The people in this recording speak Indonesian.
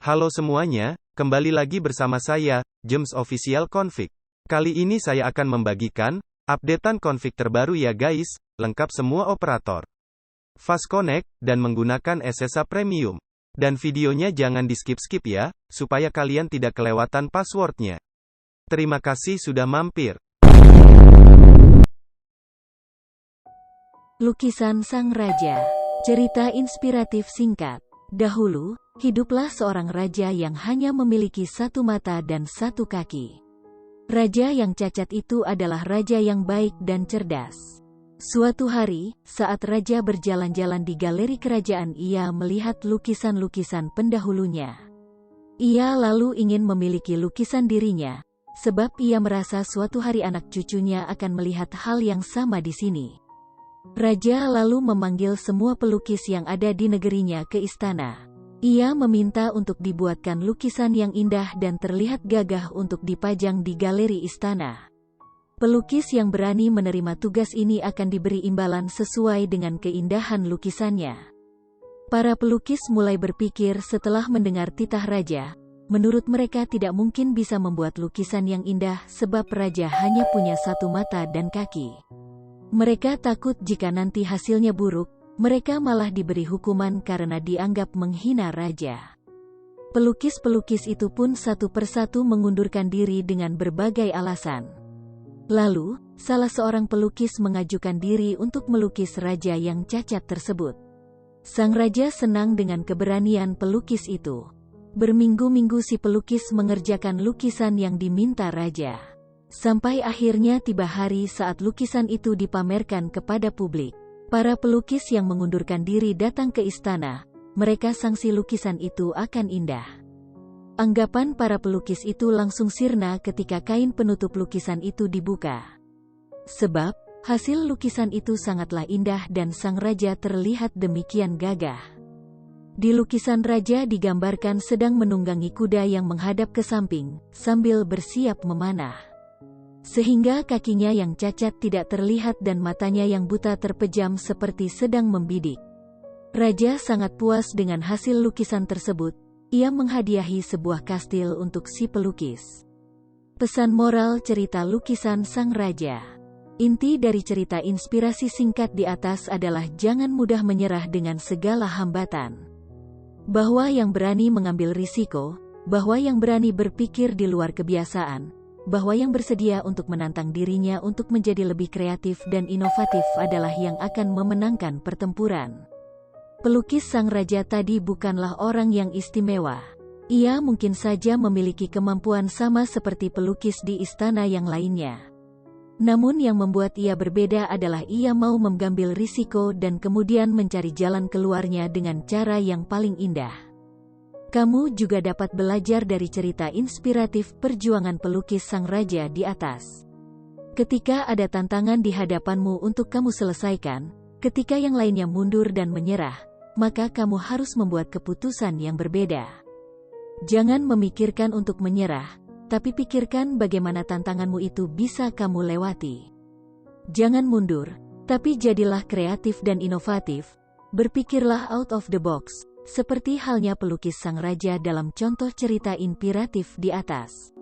Halo semuanya, kembali lagi bersama saya, James Official Config. Kali ini saya akan membagikan updatean config terbaru ya guys, lengkap semua operator. Fast Connect, dan menggunakan SSH Premium. Dan videonya jangan di skip-skip ya, supaya kalian tidak kelewatan passwordnya. Terima kasih sudah mampir. Lukisan Sang Raja. Cerita inspiratif singkat. Dahulu, hiduplah seorang raja yang hanya memiliki satu mata dan satu kaki. Raja yang cacat itu adalah raja yang baik dan cerdas. Suatu hari, saat raja berjalan-jalan di galeri kerajaan, ia melihat lukisan-lukisan pendahulunya. Ia lalu ingin memiliki lukisan dirinya, sebab ia merasa suatu hari anak cucunya akan melihat hal yang sama di sini. Raja lalu memanggil semua pelukis yang ada di negerinya ke istana. Ia meminta untuk dibuatkan lukisan yang indah dan terlihat gagah untuk dipajang di galeri istana. Pelukis yang berani menerima tugas ini akan diberi imbalan sesuai dengan keindahan lukisannya. Para pelukis mulai berpikir setelah mendengar titah raja. Menurut mereka tidak mungkin bisa membuat lukisan yang indah sebab raja hanya punya satu mata dan kaki. Mereka takut jika nanti hasilnya buruk, mereka malah diberi hukuman karena dianggap menghina raja. Pelukis-pelukis itu pun satu persatu mengundurkan diri dengan berbagai alasan. Lalu, salah seorang pelukis mengajukan diri untuk melukis raja yang cacat tersebut. Sang raja senang dengan keberanian pelukis itu. Berminggu-minggu si pelukis mengerjakan lukisan yang diminta raja. Sampai akhirnya tiba hari saat lukisan itu dipamerkan kepada publik. Para pelukis yang mengundurkan diri datang ke istana. Mereka sangsi lukisan itu akan indah. Anggapan para pelukis itu langsung sirna ketika kain penutup lukisan itu dibuka. Sebab, hasil lukisan itu sangatlah indah dan sang raja terlihat demikian gagah. Di lukisan raja digambarkan sedang menunggangi kuda yang menghadap ke samping, sambil bersiap memanah. Sehingga kakinya yang cacat tidak terlihat dan matanya yang buta terpejam seperti sedang membidik. Raja sangat puas dengan hasil lukisan tersebut. Ia menghadiahi sebuah kastil untuk si pelukis. Pesan moral cerita lukisan Sang Raja. Inti dari cerita inspirasi singkat di atas adalah jangan mudah menyerah dengan segala hambatan. Bahwa yang berani mengambil risiko, bahwa yang berani berpikir di luar kebiasaan, bahwa yang bersedia untuk menantang dirinya untuk menjadi lebih kreatif dan inovatif adalah yang akan memenangkan pertempuran. Pelukis Sang Raja tadi bukanlah orang yang istimewa. Ia mungkin saja memiliki kemampuan sama seperti pelukis di istana yang lainnya. Namun yang membuat ia berbeda adalah ia mau mengambil risiko dan kemudian mencari jalan keluarnya dengan cara yang paling indah. Kamu juga dapat belajar dari cerita inspiratif perjuangan pelukis Sang Raja di atas. Ketika ada tantangan di hadapanmu untuk kamu selesaikan, ketika yang lainnya mundur dan menyerah, maka kamu harus membuat keputusan yang berbeda. Jangan memikirkan untuk menyerah, tapi pikirkan bagaimana tantanganmu itu bisa kamu lewati. Jangan mundur, tapi jadilah kreatif dan inovatif. Berpikirlah out of the box. Seperti halnya pelukis Sang Raja dalam contoh cerita inspiratif di atas.